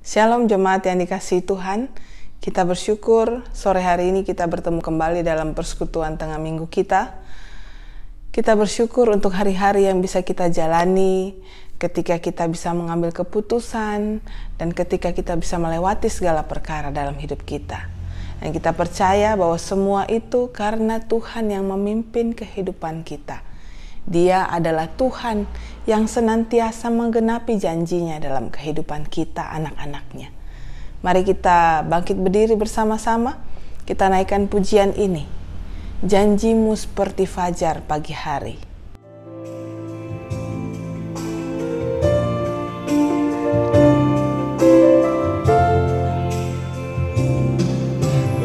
Shalom jemaat yang dikasihi Tuhan. Kita bersyukur sore hari ini kita bertemu kembali dalam persekutuan tengah minggu kita. Kita bersyukur untuk hari-hari yang bisa kita jalani, ketika kita bisa mengambil keputusan, dan ketika kita bisa melewati segala perkara dalam hidup kita. Dan kita percaya bahwa semua itu karena Tuhan yang memimpin kehidupan kita. Dia adalah Tuhan yang senantiasa menggenapi janjinya dalam kehidupan kita, anak-anaknya. Mari kita bangkit berdiri bersama-sama, kita naikkan pujian ini. Janjimu seperti fajar pagi hari.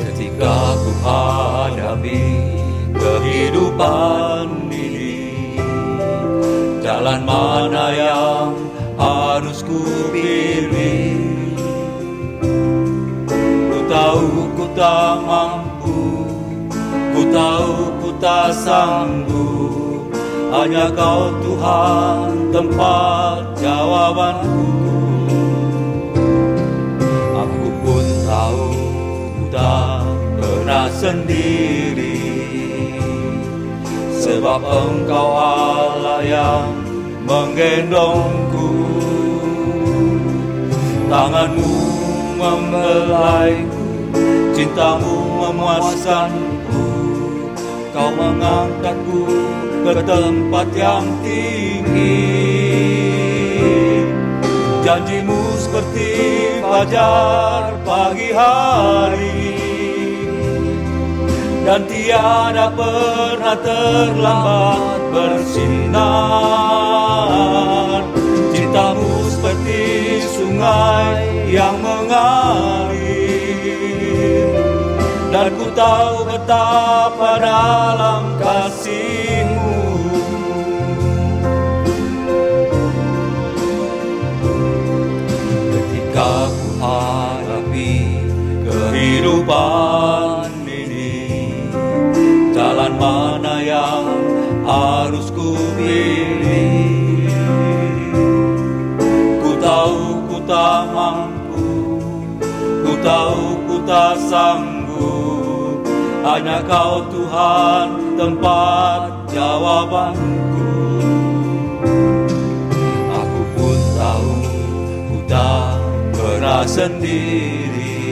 Ketika ku hadapi kehidupan jalan mana yang harus ku pilih? Ku tahu ku tak mampu, ku tahu ku tak sanggup. Hanya Kau Tuhan tempat jawabanku. Aku pun tahu ku tak pernah sendiri, sebab Engkau Allah yang menggendongku. Tanganmu membelaiku, cintamu memuaskanku. Kau mengangkatku ke tempat yang tinggi. Janjimu seperti fajar pagi hari, dan tiada pernah terlambat bersinar. Cintamu seperti sungai yang mengalir, dan ku tahu betapa dalam kasih-Mu. Ketika ku hadapi kehidupan, jalan mana yang harus ku pilih? Ku tahu ku tak mampu, ku tahu ku tak sanggup. Hanya Kau Tuhan tempat jawabanku. Aku pun tahu ku tak pernah sendiri,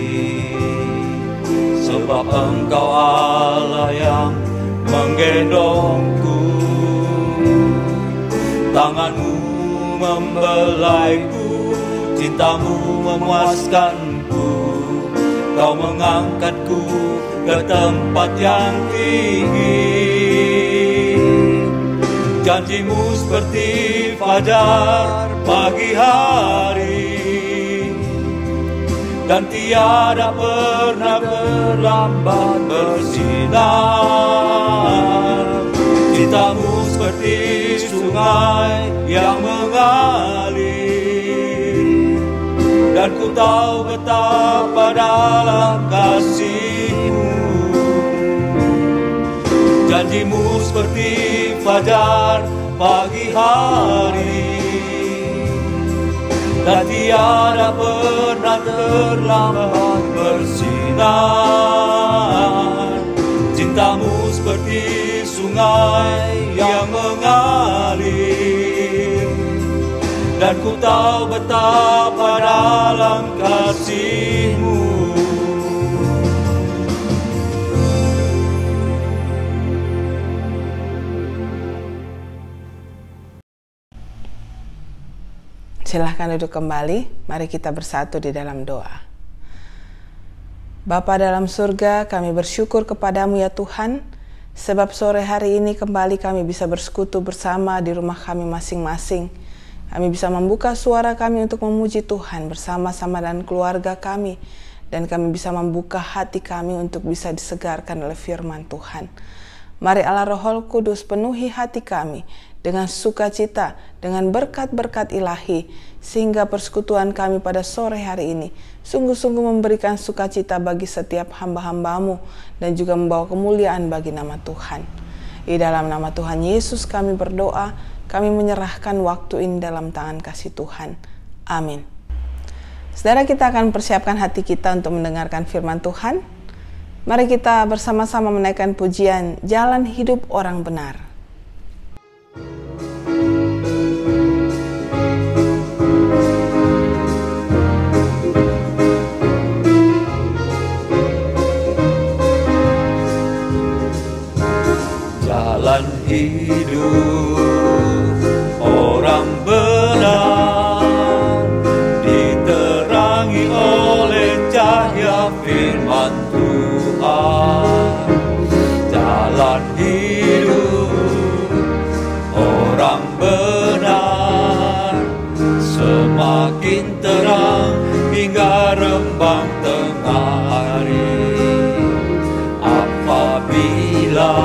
sebab Engkau Allah yang menggendongku. Tanganmu membelaiku, cintamu memuaskanku. Kau mengangkatku ke tempat yang tinggi. Janjimu seperti fajar pagi hari, dan tiada pernah terlambat bersinar. Cintamu seperti sungai yang mengalir, dan ku tahu betapa dalam kasih-Mu. Janjimu seperti fajar pagi hari, dan tiada pernah terlambat bersinar. Cintamu seperti sungai yang mengalir, dan ku tahu betapa dalam kasih-Mu. Silahkan duduk kembali, mari kita bersatu di dalam doa. Bapa dalam surga, kami bersyukur kepadamu ya Tuhan, sebab sore hari ini kembali kami bisa bersekutu bersama di rumah kami masing-masing. Kami bisa membuka suara kami untuk memuji Tuhan bersama-sama dan keluarga kami, dan kami bisa membuka hati kami untuk bisa disegarkan oleh firman Tuhan. Mari Allah Roh Kudus penuhi hati kami dengan sukacita, dengan berkat-berkat ilahi, sehingga persekutuan kami pada sore hari ini sungguh-sungguh memberikan sukacita bagi setiap hamba-hamba-Mu, dan juga membawa kemuliaan bagi nama Tuhan. Di dalam nama Tuhan Yesus kami berdoa, kami menyerahkan waktu ini dalam tangan kasih Tuhan. Amin. Saudara, kita akan persiapkan hati kita untuk mendengarkan firman Tuhan. Mari kita bersama-sama menaikkan pujian Jalan Hidup Orang Benar. Jalan hidup orang benar diterangi oleh cahaya firman Tuhan. Jalan hidup orang benar semakin terang hingga rembang tengah hari. Apabila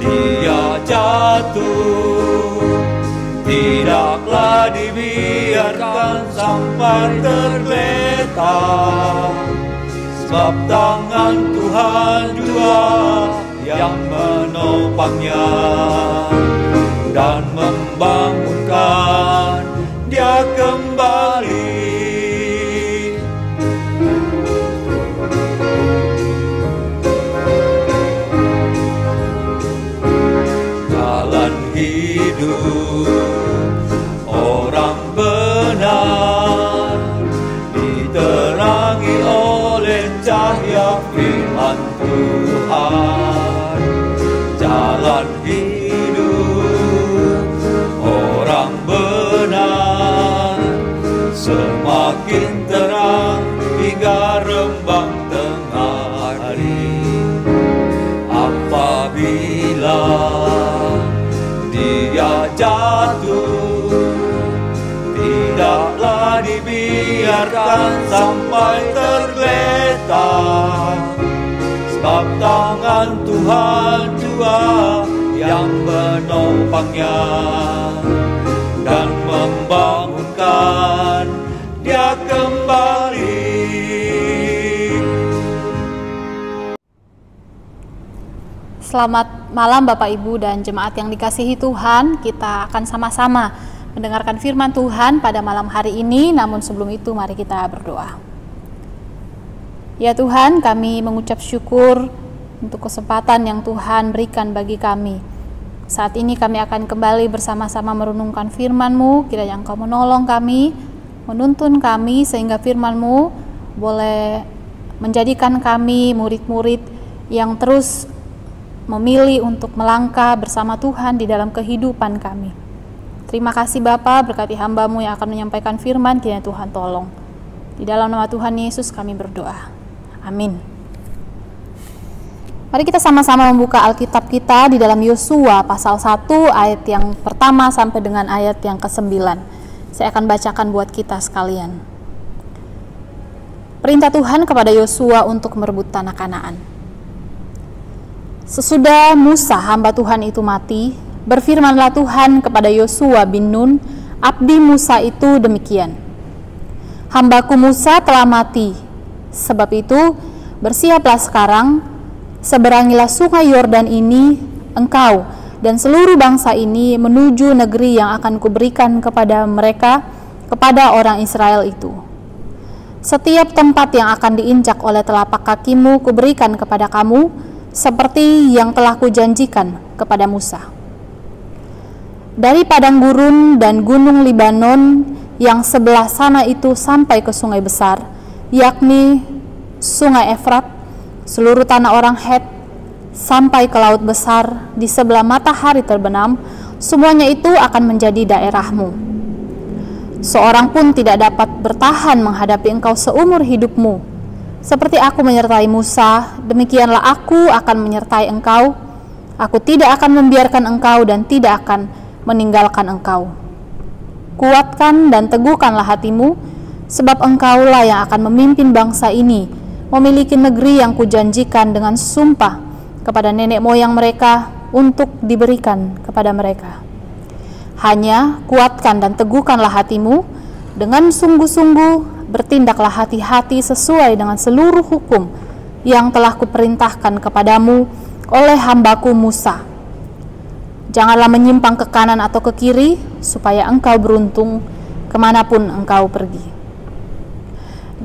dia jatuh, tidaklah dibiarkan sampai tergeletak, sebab tangan Tuhan jua yang menopangnya dan membangunkan dia kembali. Jalan hidup orang benar diterangi oleh cahaya firman Tuhan. Jalan hidup orang benar semakin terang hingga rembang tengah hari. Apabila dia jatuh, tidaklah dibiarkan sampai tergeletak, sebab tangan Tuhan jua yang menopangnya dan membangunkan dia kembali. Selamat malam Bapak Ibu dan jemaat yang dikasihi Tuhan. Kita akan sama-sama mendengarkan firman Tuhan pada malam hari ini. Namun sebelum itu mari kita berdoa. Ya Tuhan, kami mengucap syukur untuk kesempatan yang Tuhan berikan bagi kami. Saat ini kami akan kembali bersama-sama merenungkan firman-Mu. Kiranya Engkau menolong kami, menuntun kami sehingga firman-Mu boleh menjadikan kami murid-murid yang terus memilih untuk melangkah bersama Tuhan di dalam kehidupan kami. Terima kasih Bapa, berkati hamba-Mu yang akan menyampaikan firman, kiranya Tuhan tolong. Di dalam nama Tuhan Yesus kami berdoa. Amin. Mari kita sama-sama membuka Alkitab kita di dalam Yosua pasal 1 ayat yang pertama sampai dengan ayat yang ke-9. Saya akan bacakan buat kita sekalian. Perintah Tuhan kepada Yosua untuk merebut tanah Kanaan. Sesudah Musa hamba Tuhan itu mati, berfirmanlah Tuhan kepada Yosua bin Nun, abdi Musa itu demikian. Hambaku Musa telah mati, sebab itu bersiaplah sekarang, seberangilah sungai Yordan ini, engkau dan seluruh bangsa ini menuju negeri yang akan kuberikan kepada mereka, kepada orang Israel itu. Setiap tempat yang akan diinjak oleh telapak kakimu kuberikan kepada kamu, seperti yang telah kujanjikan kepada Musa. Dari padang gurun dan gunung Libanon yang sebelah sana itu sampai ke sungai besar, yakni sungai Efrat, seluruh tanah orang Het, sampai ke laut besar di sebelah matahari terbenam, semuanya itu akan menjadi daerahmu. Seorang pun tidak dapat bertahan menghadapi engkau seumur hidupmu. Seperti aku menyertai Musa, demikianlah aku akan menyertai engkau. Aku tidak akan membiarkan engkau dan tidak akan meninggalkan engkau. Kuatkan dan teguhkanlah hatimu, sebab engkaulah yang akan memimpin bangsa ini, memiliki negeri yang kujanjikan dengan sumpah kepada nenek moyang mereka untuk diberikan kepada mereka. Hanya kuatkan dan teguhkanlah hatimu, dengan sungguh-sungguh bertindaklah hati-hati sesuai dengan seluruh hukum yang telah kuperintahkan kepadamu oleh hambaku Musa. Janganlah menyimpang ke kanan atau ke kiri, supaya engkau beruntung kemanapun engkau pergi.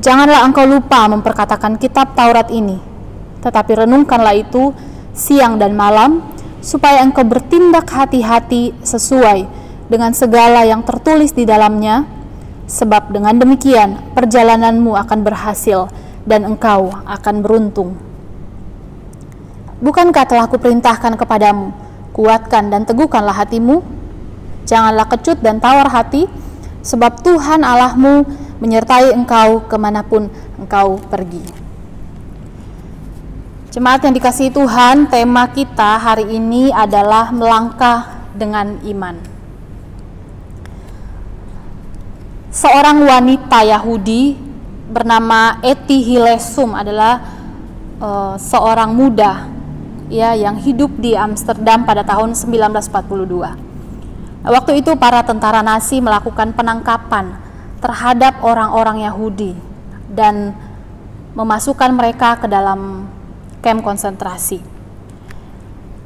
Janganlah engkau lupa memperkatakan kitab Taurat ini, tetapi renungkanlah itu siang dan malam, supaya engkau bertindak hati-hati sesuai dengan segala yang tertulis di dalamnya, sebab dengan demikian perjalananmu akan berhasil dan engkau akan beruntung. Bukankah telah kuperintahkan kepadamu, kuatkan dan teguhkanlah hatimu, janganlah kecut dan tawar hati, sebab Tuhan Allahmu menyertai engkau kemanapun engkau pergi. Jemaat yang dikasihi Tuhan, tema kita hari ini adalah melangkah dengan iman. Seorang wanita Yahudi bernama Etty Hillesum adalah seorang muda ya yang hidup di Amsterdam pada tahun 1942. Waktu itu para tentara Nazi melakukan penangkapan terhadap orang-orang Yahudi dan memasukkan mereka ke dalam kamp konsentrasi.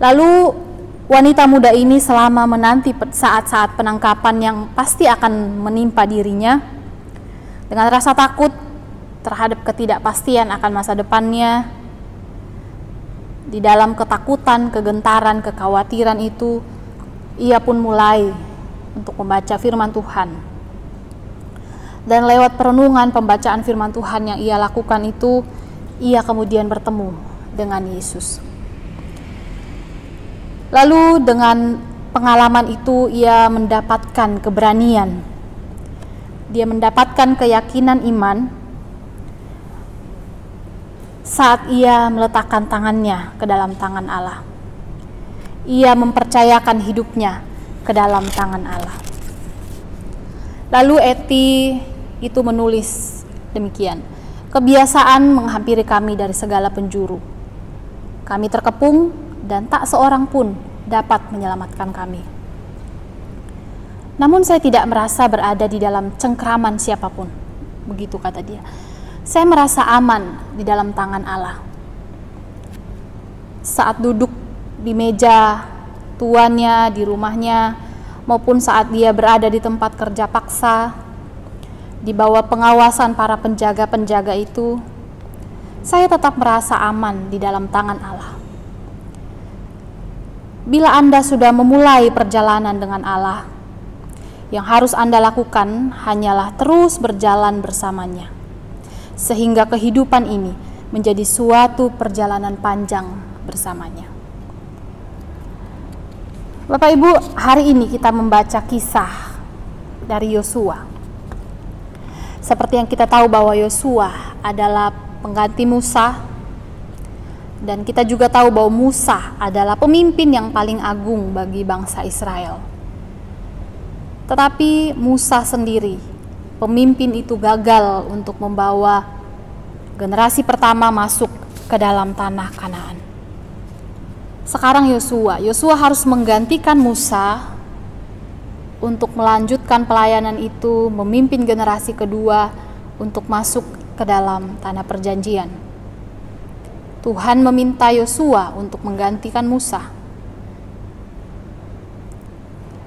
Lalu wanita muda ini selama menanti saat-saat penangkapan yang pasti akan menimpa dirinya, dengan rasa takut terhadap ketidakpastian akan masa depannya, di dalam ketakutan, kegentaran, kekhawatiran itu, ia pun mulai untuk membaca firman Tuhan. Dan lewat perenungan pembacaan firman Tuhan yang ia lakukan itu, ia kemudian bertemu dengan Yesus. Lalu dengan pengalaman itu ia mendapatkan keberanian. Dia mendapatkan keyakinan iman saat ia meletakkan tangannya ke dalam tangan Allah. Ia mempercayakan hidupnya ke dalam tangan Allah. Lalu Etty itu menulis demikian, kebiasaan menghampiri kami dari segala penjuru. Kami terkepung dan tak seorang pun dapat menyelamatkan kami. Namun saya tidak merasa berada di dalam cengkraman siapapun. Begitu kata dia. Saya merasa aman di dalam tangan Allah. Saat duduk di meja tuannya di rumahnya, maupun saat dia berada di tempat kerja paksa, di bawah pengawasan para penjaga-penjaga itu, saya tetap merasa aman di dalam tangan Allah. Bila Anda sudah memulai perjalanan dengan Allah, yang harus Anda lakukan hanyalah terus berjalan bersamanya, sehingga kehidupan ini menjadi suatu perjalanan panjang bersamanya. Bapak Ibu, hari ini kita membaca kisah dari Yosua. Seperti yang kita tahu bahwa Yosua adalah pengganti Musa, dan kita juga tahu bahwa Musa adalah pemimpin yang paling agung bagi bangsa Israel. Tetapi Musa sendiri, pemimpin itu gagal untuk membawa generasi pertama masuk ke dalam tanah Kanaan. Sekarang Yosua harus menggantikan Musa untuk melanjutkan pelayanan itu, memimpin generasi kedua untuk masuk ke dalam tanah perjanjian. Tuhan meminta Yosua untuk menggantikan Musa.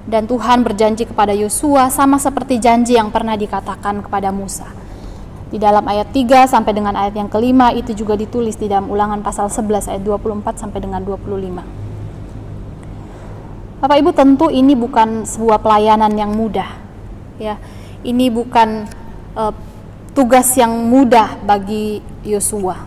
Dan Tuhan berjanji kepada Yosua sama seperti janji yang pernah dikatakan kepada Musa. Di dalam ayat 3 sampai dengan ayat yang kelima itu juga ditulis di dalam Ulangan pasal 11 ayat 24 sampai dengan 25. Bapak Ibu, tentu ini bukan sebuah pelayanan yang mudah. Ya, ini bukan tugas yang mudah bagi Yosua.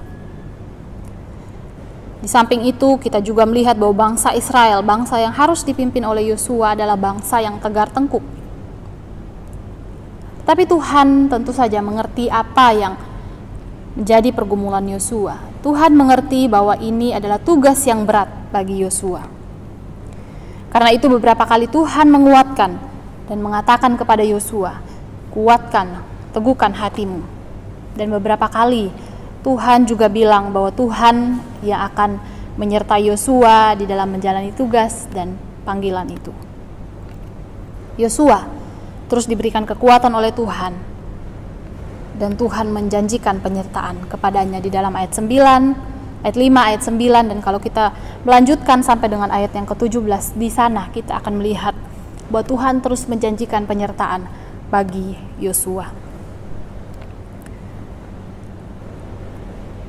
Di samping itu kita juga melihat bahwa bangsa Israel, bangsa yang harus dipimpin oleh Yosua adalah bangsa yang tegar tengkuk. Tapi Tuhan tentu saja mengerti apa yang menjadi pergumulan Yosua. Tuhan mengerti bahwa ini adalah tugas yang berat bagi Yosua. Karena itu beberapa kali Tuhan menguatkan dan mengatakan kepada Yosua, kuatkan, teguhkan hatimu. Dan beberapa kali Tuhan juga bilang bahwa Tuhan yang akan menyertai Yosua di dalam menjalani tugas dan panggilan itu. Yosua terus diberikan kekuatan oleh Tuhan, dan Tuhan menjanjikan penyertaan kepadanya di dalam ayat 9, ayat 5, ayat 9, dan kalau kita melanjutkan sampai dengan ayat yang ke-17, di sana kita akan melihat bahwa Tuhan terus menjanjikan penyertaan bagi Yosua.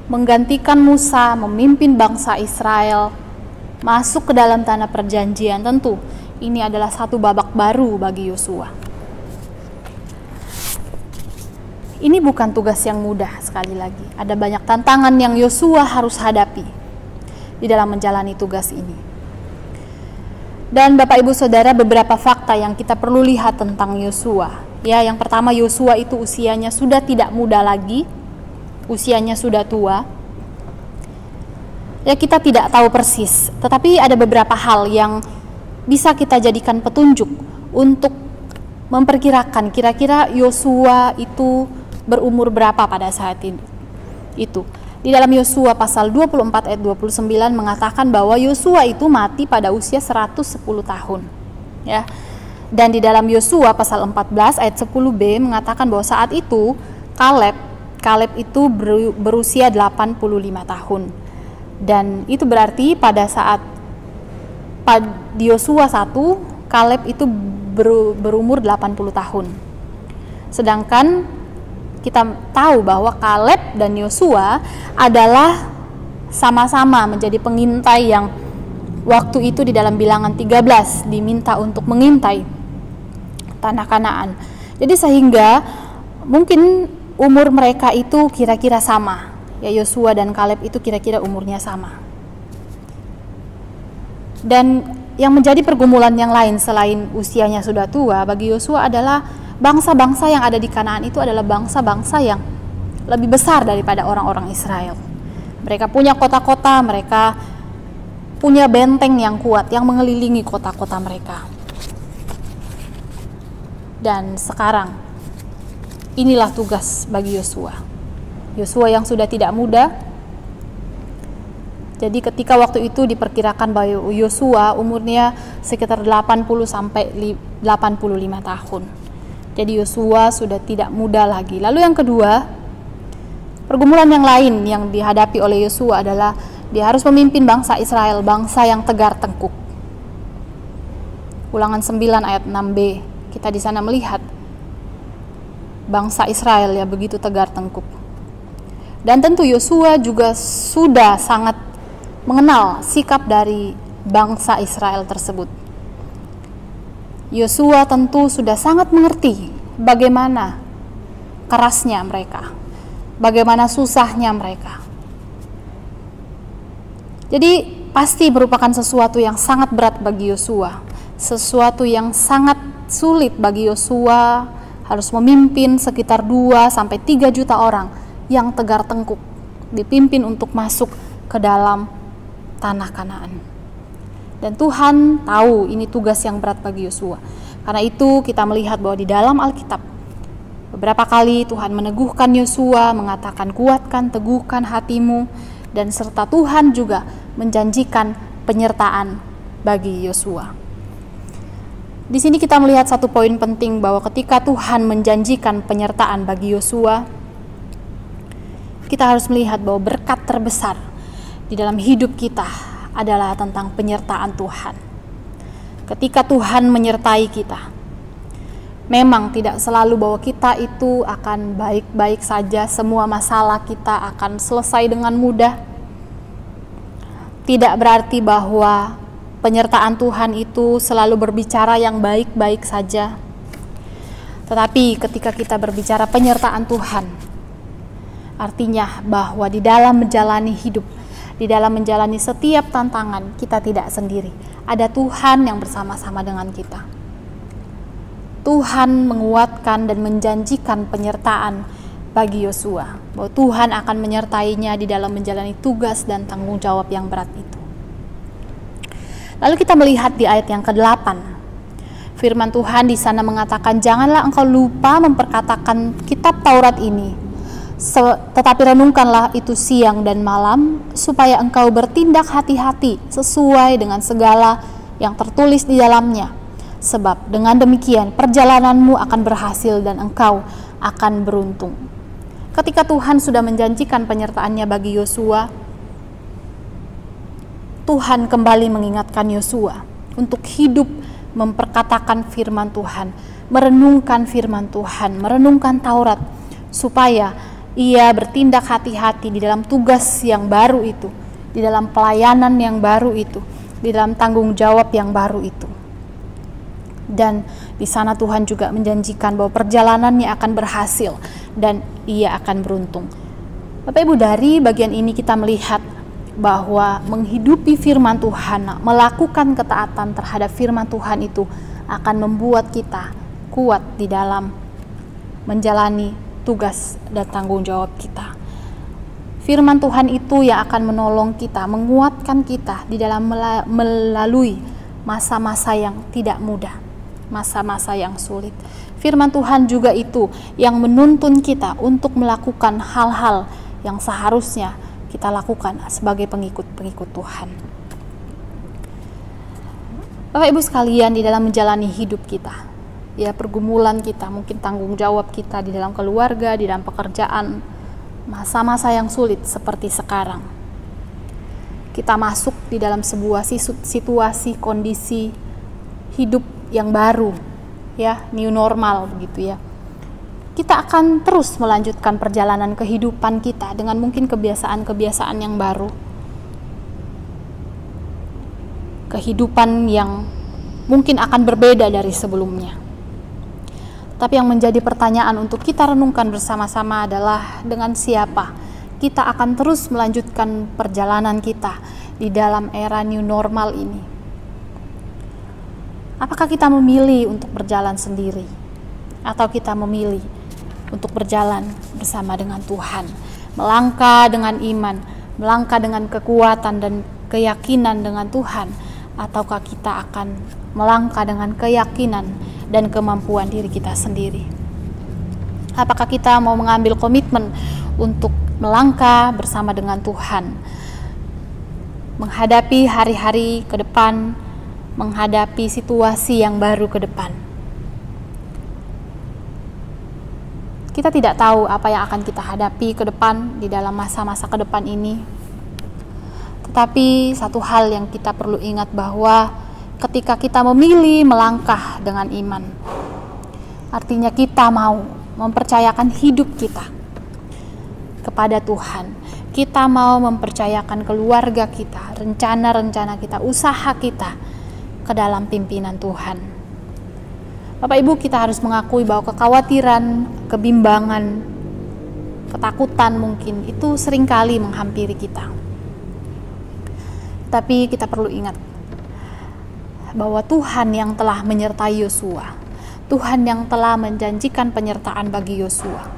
menggantikan Musa memimpin bangsa Israel masuk ke dalam tanah perjanjian. Tentu ini adalah satu babak baru bagi Yosua. Ini bukan tugas yang mudah, sekali lagi. Ada banyak tantangan yang Yosua harus hadapi di dalam menjalani tugas ini. Dan Bapak Ibu Saudara, beberapa fakta yang kita perlu lihat tentang Yosua. Ya, yang pertama, Yosua itu usianya sudah tidak muda lagi, usianya sudah tua. Ya, kita tidak tahu persis, tetapi ada beberapa hal yang bisa kita jadikan petunjuk untuk memperkirakan kira-kira Yosua itu berumur berapa pada saat itu. Di dalam Yosua pasal 24 ayat 29 mengatakan bahwa Yosua itu mati pada usia 110 tahun. Ya. Dan di dalam Yosua pasal 14 ayat 10b mengatakan bahwa saat itu Kaleb itu berusia 85 tahun. Dan itu berarti pada saat di Yosua 1, Kaleb itu berumur 80 tahun. Sedangkan kita tahu bahwa Kaleb dan Yosua adalah sama-sama menjadi pengintai yang waktu itu di dalam Bilangan 13 diminta untuk mengintai tanah Kanaan. Jadi sehingga mungkin umur mereka itu kira-kira sama. Ya, Yosua dan Kaleb itu kira-kira umurnya sama. Dan yang menjadi pergumulan yang lain selain usianya sudah tua bagi Yosua adalah bangsa-bangsa yang ada di Kanaan itu adalah bangsa-bangsa yang lebih besar daripada orang-orang Israel. Mereka punya kota-kota, mereka punya benteng yang kuat yang mengelilingi kota-kota mereka. Dan sekarang inilah tugas bagi Yosua. Yosua yang sudah tidak muda. Jadi ketika waktu itu diperkirakan bahwa Yosua umurnya sekitar 80 sampai 85 tahun. Jadi Yosua sudah tidak muda lagi. Lalu yang kedua, pergumulan yang lain yang dihadapi oleh Yosua adalah dia harus memimpin bangsa Israel, bangsa yang tegar tengkuk. Ulangan 9 ayat 6b, kita di sana melihat bangsa Israel ya begitu tegar tengkuk. Dan tentu Yosua juga sudah sangat mengenal sikap dari bangsa Israel tersebut. Yosua tentu sudah sangat mengerti bagaimana kerasnya mereka, bagaimana susahnya mereka. Jadi pasti merupakan sesuatu yang sangat berat bagi Yosua, sesuatu yang sangat sulit bagi Yosua harus memimpin sekitar 2 sampai 3 juta orang yang tegar tengkuk, dipimpin untuk masuk ke dalam tanah Kanaan. Dan Tuhan tahu ini tugas yang berat bagi Yosua. Karena itu kita melihat bahwa di dalam Alkitab beberapa kali Tuhan meneguhkan Yosua, mengatakan kuatkan, teguhkan hatimu, dan serta Tuhan juga menjanjikan penyertaan bagi Yosua. Di sini kita melihat satu poin penting bahwa ketika Tuhan menjanjikan penyertaan bagi Yosua, kita harus melihat bahwa berkat terbesar di dalam hidup kita adalah tentang penyertaan Tuhan. Ketika Tuhan menyertai kita, memang tidak selalu bahwa kita itu akan baik-baik saja, semua masalah kita akan selesai dengan mudah. Tidak berarti bahwa penyertaan Tuhan itu selalu berbicara yang baik-baik saja. Tetapi ketika kita berbicara penyertaan Tuhan, artinya bahwa di dalam menjalani hidup, di dalam menjalani setiap tantangan, kita tidak sendiri. Ada Tuhan yang bersama-sama dengan kita. Tuhan menguatkan dan menjanjikan penyertaan bagi Yosua, bahwa Tuhan akan menyertainya di dalam menjalani tugas dan tanggung jawab yang berat itu. Lalu kita melihat di ayat yang ke-8, firman Tuhan di sana mengatakan, janganlah engkau lupa memperkatakan kitab Taurat ini, tetapi renungkanlah itu siang dan malam, supaya engkau bertindak hati-hati sesuai dengan segala yang tertulis di dalamnya. Sebab dengan demikian perjalananmu akan berhasil dan engkau akan beruntung. Ketika Tuhan sudah menjanjikan penyertaannya bagi Yosua, Tuhan kembali mengingatkan Yosua untuk hidup memperkatakan firman Tuhan, merenungkan firman Tuhan, merenungkan Taurat, supaya ia bertindak hati-hati di dalam tugas yang baru itu, di dalam pelayanan yang baru itu, di dalam tanggung jawab yang baru itu. Dan di sana Tuhan juga menjanjikan bahwa perjalanannya akan berhasil dan ia akan beruntung. Bapak Ibu, dari bagian ini kita melihat bahwa menghidupi firman Tuhan, melakukan ketaatan terhadap firman Tuhan itu akan membuat kita kuat di dalam menjalani tugas dan tanggung jawab kita. Firman Tuhan itu yang akan menolong kita, menguatkan kita di dalam melalui masa-masa yang tidak mudah, masa-masa yang sulit. Firman Tuhan juga itu yang menuntun kita untuk melakukan hal-hal yang seharusnya kita lakukan sebagai pengikut-pengikut Tuhan. Bapak Ibu sekalian, di dalam menjalani hidup kita, ya pergumulan kita, mungkin tanggung jawab kita di dalam keluarga, di dalam pekerjaan, masa-masa yang sulit seperti sekarang. Kita masuk di dalam sebuah situasi, kondisi hidup yang baru, ya, new normal begitu ya. Kita akan terus melanjutkan perjalanan kehidupan kita dengan mungkin kebiasaan-kebiasaan yang baru. Kehidupan yang mungkin akan berbeda dari sebelumnya. Tapi yang menjadi pertanyaan untuk kita renungkan bersama-sama adalah dengan siapa kita akan terus melanjutkan perjalanan kita di dalam era new normal ini. Apakah kita memilih untuk berjalan sendiri atau kita memilih untuk berjalan bersama dengan Tuhan, melangkah dengan iman, melangkah dengan kekuatan dan keyakinan dengan Tuhan, ataukah kita akan melangkah dengan keyakinan dan kemampuan diri kita sendiri? Apakah kita mau mengambil komitmen untuk melangkah bersama dengan Tuhan, menghadapi hari-hari ke depan, menghadapi situasi yang baru ke depan? Kita tidak tahu apa yang akan kita hadapi ke depan di dalam masa-masa ke depan ini. Tetapi satu hal yang kita perlu ingat bahwa ketika kita memilih melangkah dengan iman, artinya kita mau mempercayakan hidup kita kepada Tuhan. Kita mau mempercayakan keluarga kita, rencana-rencana kita, usaha kita ke dalam pimpinan Tuhan. Bapak Ibu, kita harus mengakui bahwa kekhawatiran, kebimbangan, ketakutan mungkin itu seringkali menghampiri kita. Tapi kita perlu ingat bahwa Tuhan yang telah menyertai Yosua, Tuhan yang telah menjanjikan penyertaan bagi Yosua,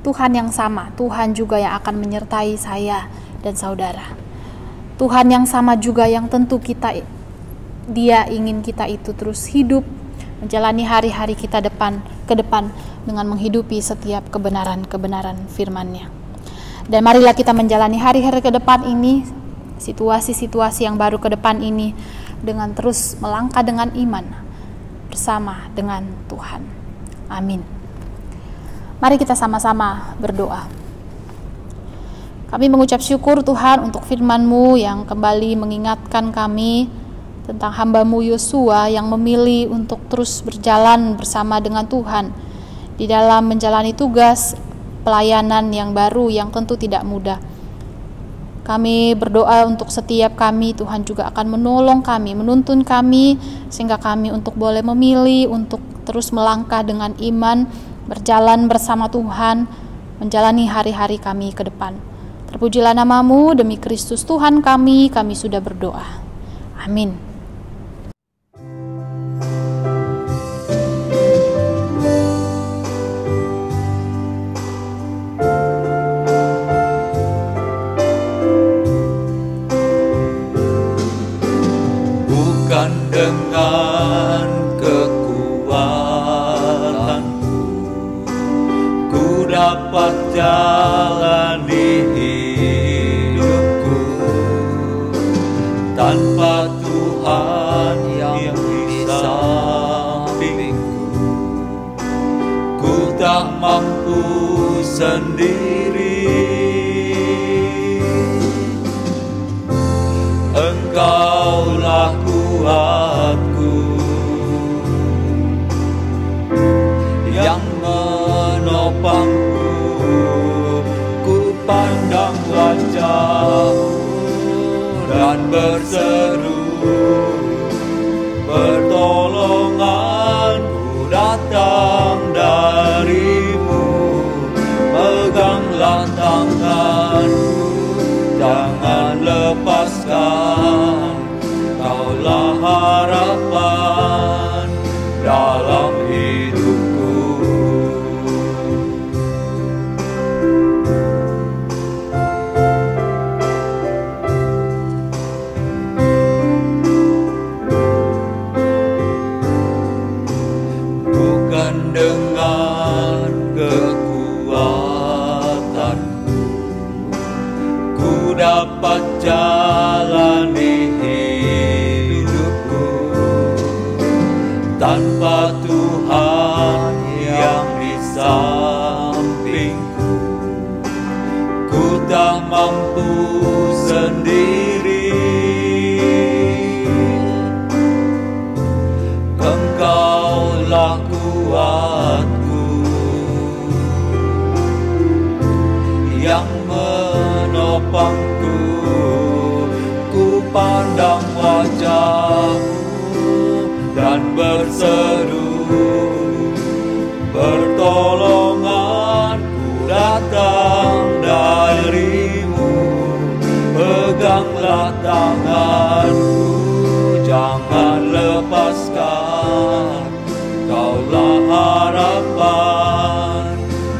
Tuhan yang sama, Tuhan juga yang akan menyertai saya dan saudara. Tuhan yang sama juga yang tentu Dia ingin kita itu terus hidup, menjalani hari-hari kita ke depan dengan menghidupi setiap kebenaran-kebenaran firman-Nya. Dan marilah kita menjalani hari-hari ke depan ini, situasi-situasi yang baru ke depan ini, dengan terus melangkah dengan iman bersama dengan Tuhan. Amin. Mari kita sama-sama berdoa. Kami mengucap syukur Tuhan untuk firman-Mu yang kembali mengingatkan kami tentang hamba-Mu Yosua yang memilih untuk terus berjalan bersama dengan Tuhan di dalam menjalani tugas pelayanan yang baru yang tentu tidak mudah. Kami berdoa untuk setiap kami, Tuhan juga akan menolong kami, menuntun kami, sehingga kami untuk boleh memilih untuk terus melangkah dengan iman, berjalan bersama Tuhan, menjalani hari-hari kami ke depan. Terpujilah nama-Mu, demi Kristus Tuhan kami sudah berdoa. Amin. Dengan kekuatanku ku dapat jalani hidupku tanpa Tuhan yang di sampingku. Ku tak mampu sendiri, Engkaulah kuatku yang menopangku dan berseru, pertolonganku datang darimu. Peganglah tanganku, jangan lepaskan. Kaulah harapan dalam hidupku. Bukan dengan kekuatanku ku dapat jalani hidupku, tanpa Tuhan yang di sampingku, ku tak mampu sendiri. Engkaulah kuatku yang menopangku. Ku pandang wajah-Mu dan berseru, pertolonganku datang darimu. Peganglah tanganku, jangan lepaskan. Kaulah harapan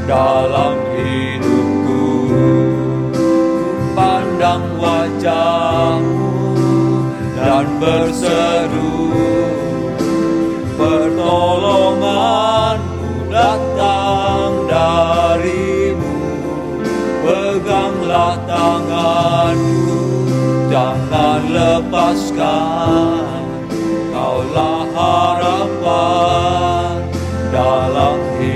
dalam hidupku. Ku pandang wajah-Mu dan berseru, pertolonganku datang darimu. Peganglah tanganku, jangan lepaskan. Kaulah harapan dalam hidup.